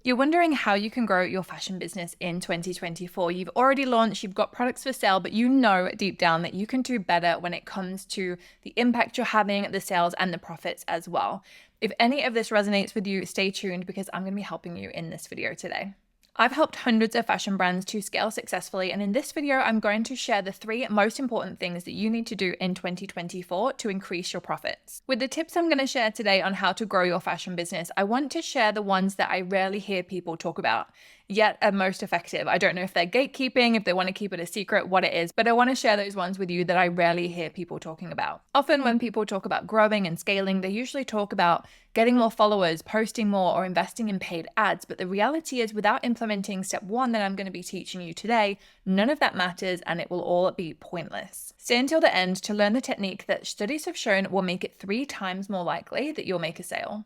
You're wondering how you can grow your fashion business in 2024. You've already launched, you've got products for sale, but you know deep down that you can do better when it comes to the impact you're having, the sales, and the profits as well. If any of this resonates with you, stay tuned because I'm going to be helping you in this video today. I've helped hundreds of fashion brands to scale successfully, and in this video, I'm going to share the 3 most important things that you need to do in 2024 to increase your profits. With the tips I'm going to share today on how to grow your fashion business, I want to share the ones that I rarely hear people talk about, yet are most effective. I don't know if they're gatekeeping, if they want to keep it a secret, what it is, but I want to share those ones with you that I rarely hear people talking about. Often when people talk about growing and scaling, they usually talk about getting more followers, posting more, or investing in paid ads. But the reality is, without implementing step 1 that I'm going to be teaching you today, none of that matters and it will all be pointless. Stay until the end to learn the technique that studies have shown will make it 3 times more likely that you'll make a sale.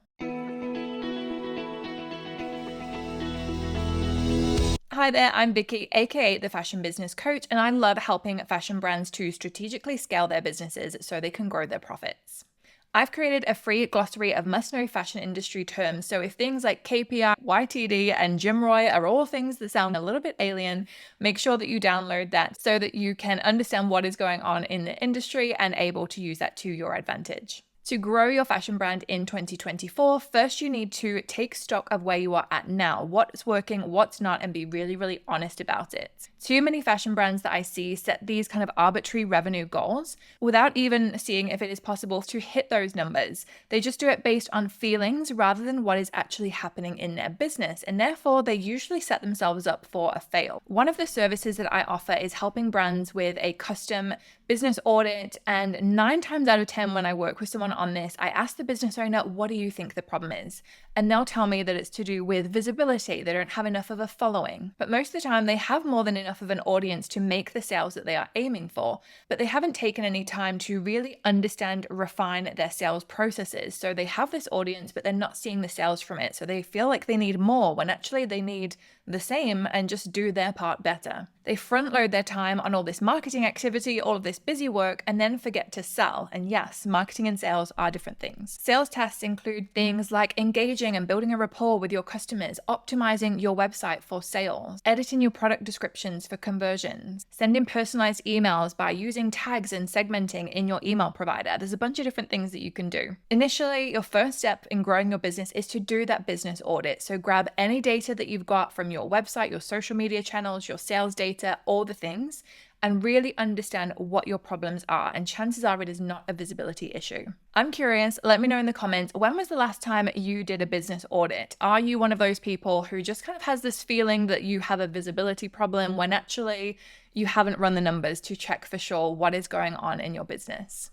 Hi there, I'm Vicky, aka the Fashion Business Coach, and I love helping fashion brands to strategically scale their businesses so they can grow their profits. I've created a free glossary of must-know fashion industry terms, so if things like KPI, YTD, and GMROI are all things that sound a little bit alien, make sure that you download that so that you can understand what is going on in the industry and able to use that to your advantage. To grow your fashion brand in 2024, first you need to take stock of where you are at now, what's working, what's not, and be really, really honest about it. Too many fashion brands that I see set these kind of arbitrary revenue goals without even seeing if it is possible to hit those numbers. They just do it based on feelings rather than what is actually happening in their business, and therefore they usually set themselves up for a fail. One of the services that I offer is helping brands with a custom business audit, and 9 times out of 10 when I work with someone on this, I ask the business owner, what do you think the problem is? And they'll tell me that it's to do with visibility. They don't have enough of a following. But most of the time, they have more than enough of an audience to make the sales that they are aiming for, but they haven't taken any time to really understand, refine their sales processes. So they have this audience, but they're not seeing the sales from it. So they feel like they need more when actually they need the same and just do their part better. They front load their time on all this marketing activity, all of this busy work, and then forget to sell. And yes, marketing and sales are different things. Sales tasks include things like engaging and building a rapport with your customers, optimizing your website for sales, editing your product descriptions for conversions, sending personalized emails by using tags and segmenting in your email provider. There's a bunch of different things that you can do. Initially, your first step in growing your business is to do that business audit. So grab any data that you've got from your website, your social media channels, your sales data, all the things, and really understand what your problems are. And chances are it is not a visibility issue. I'm curious, let me know in the comments, when was the last time you did a business audit? Are you one of those people who just kind of has this feeling that you have a visibility problem when actually you haven't run the numbers to check for sure what is going on in your business?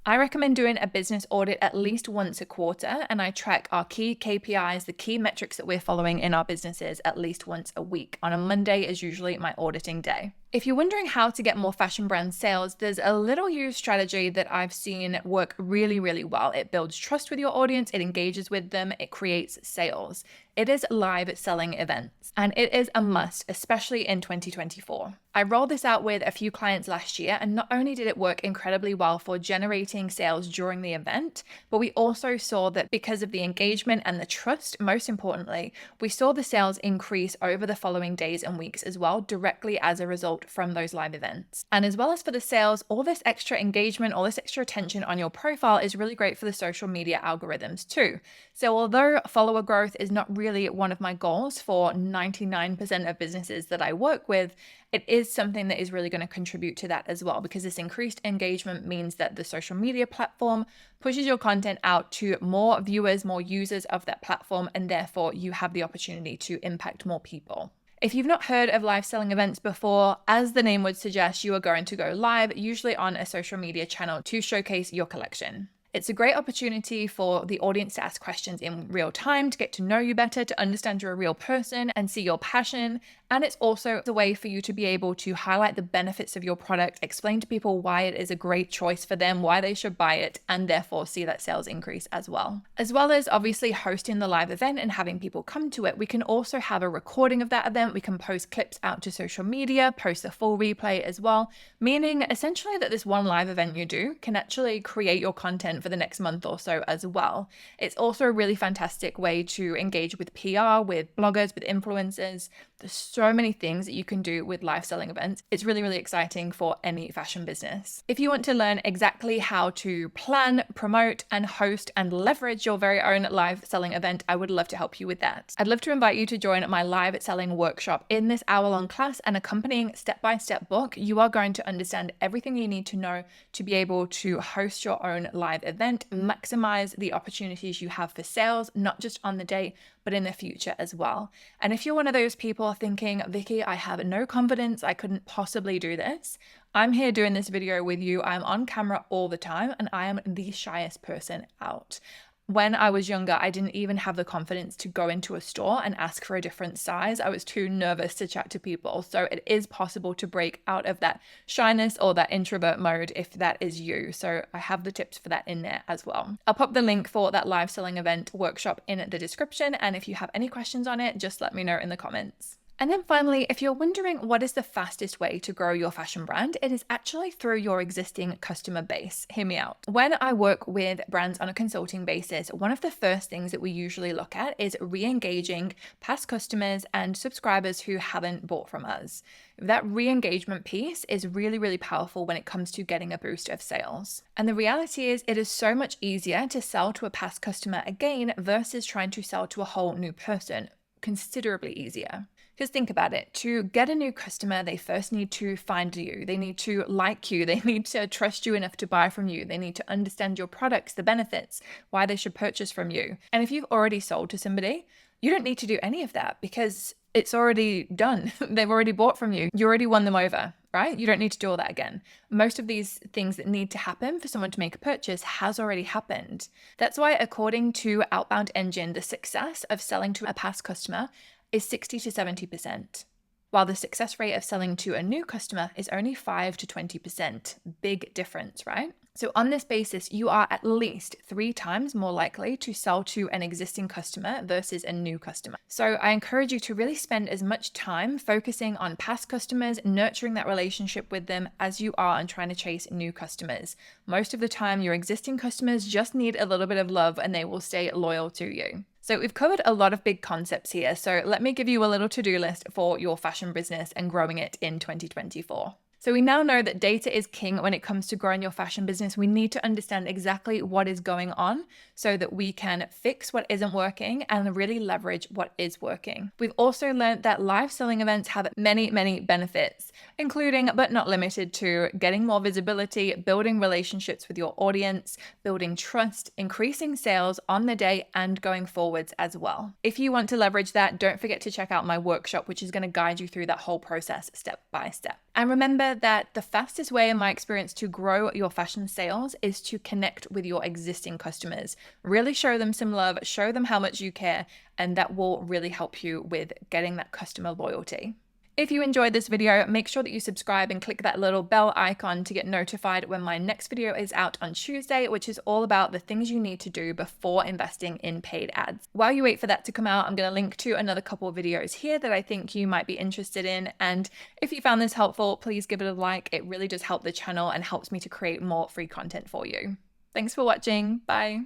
I recommend doing a business audit at least once a quarter, and I track our key KPIs, the key metrics that we're following in our businesses at least once a week. On a Monday is usually my auditing day. If you're wondering how to get more fashion brand sales, there's a little used strategy that I've seen work really, really well. It builds trust with your audience, it engages with them, it creates sales. It is live selling events, and it is a must, especially in 2024. I rolled this out with a few clients last year, and not only did it work incredibly well for generating sales during the event, but we also saw that because of the engagement and the trust, most importantly, we saw the sales increase over the following days and weeks as well, directly as a result from those live events. And as well as for the sales, all this extra engagement, all this extra attention on your profile is really great for the social media algorithms too. So although follower growth is not really one of my goals for 99% of businesses that I work with, it is something that is really going to contribute to that as well, because this increased engagement means that the social media platform pushes your content out to more viewers, more users of that platform, and therefore you have the opportunity to impact more people. If you've not heard of live selling events before, as the name would suggest, you are going to go live, usually on a social media channel, to showcase your collection. It's a great opportunity for the audience to ask questions in real time, to get to know you better, to understand you're a real person and see your passion. And it's also a way for you to be able to highlight the benefits of your product, explain to people why it is a great choice for them, why they should buy it, and therefore see that sales increase as well. As well as obviously hosting the live event and having people come to it, we can also have a recording of that event. We can post clips out to social media, post a full replay as well, meaning essentially that this one live event you do can actually create your content for the next month or so as well. It's also a really fantastic way to engage with PR, with bloggers, with influencers. There's so many things that you can do with live selling events. It's really, really exciting for any fashion business. If you want to learn exactly how to plan, promote, and host and leverage your very own live selling event, I would love to help you with that. I'd love to invite you to join my live selling workshop. In this hour-long class and accompanying step-by-step book, you are going to understand everything you need to know to be able to host your own live event, maximize the opportunities you have for sales, not just on the day, but in the future as well. And if you're one of those people thinking, Vicky, I have no confidence, I couldn't possibly do this, I'm here doing this video with you. I'm on camera all the time and I am the shyest person out. When I was younger, I didn't even have the confidence to go into a store and ask for a different size. I was too nervous to chat to people. So it is possible to break out of that shyness or that introvert mode if that is you. So I have the tips for that in there as well. I'll pop the link for that live selling event workshop in the description. And if you have any questions on it, just let me know in the comments. And then finally, if you're wondering what is the fastest way to grow your fashion brand, it is actually through your existing customer base. Hear me out. When I work with brands on a consulting basis, one of the first things that we usually look at is re-engaging past customers and subscribers who haven't bought from us. That re-engagement piece is really, really powerful when it comes to getting a boost of sales. And the reality is it is so much easier to sell to a past customer again versus trying to sell to a whole new person. Considerably easier. Because think about it, to get a new customer, they first need to find you. They need to like you. They need to trust you enough to buy from you. They need to understand your products, the benefits, why they should purchase from you. And if you've already sold to somebody, you don't need to do any of that because it's already done. They've already bought from you. You already won them over, right? You don't need to do all that again. Most of these things that need to happen for someone to make a purchase has already happened. That's why, according to Outbound Engine, the success of selling to a past customer is 60 to 70%, while the success rate of selling to a new customer is only 5 to 20%. Big difference, right? So on this basis, you are at least 3 times more likely to sell to an existing customer versus a new customer. So I encourage you to really spend as much time focusing on past customers, nurturing that relationship with them as you are on trying to chase new customers. Most of the time, your existing customers just need a little bit of love and they will stay loyal to you. So we've covered a lot of big concepts here. So let me give you a little to-do list for your fashion business and growing it in 2024. So we now know that data is king when it comes to growing your fashion business. We need to understand exactly what is going on so that we can fix what isn't working and really leverage what is working. We've also learned that live selling events have many, many benefits, including but not limited to getting more visibility, building relationships with your audience, building trust, increasing sales on the day and going forwards as well. If you want to leverage that, don't forget to check out my workshop, which is going to guide you through that whole process step by step. And remember that the fastest way, in my experience, to grow your fashion sales is to connect with your existing customers. Really show them some love, show them how much you care, and that will really help you with getting that customer loyalty. If you enjoyed this video, make sure that you subscribe and click that little bell icon to get notified when my next video is out on Tuesday, which is all about the things you need to do before investing in paid ads. While you wait for that to come out, I'm going to link to another couple of videos here that I think you might be interested in. And if you found this helpful, please give it a like. It really does help the channel and helps me to create more free content for you. Thanks for watching. Bye.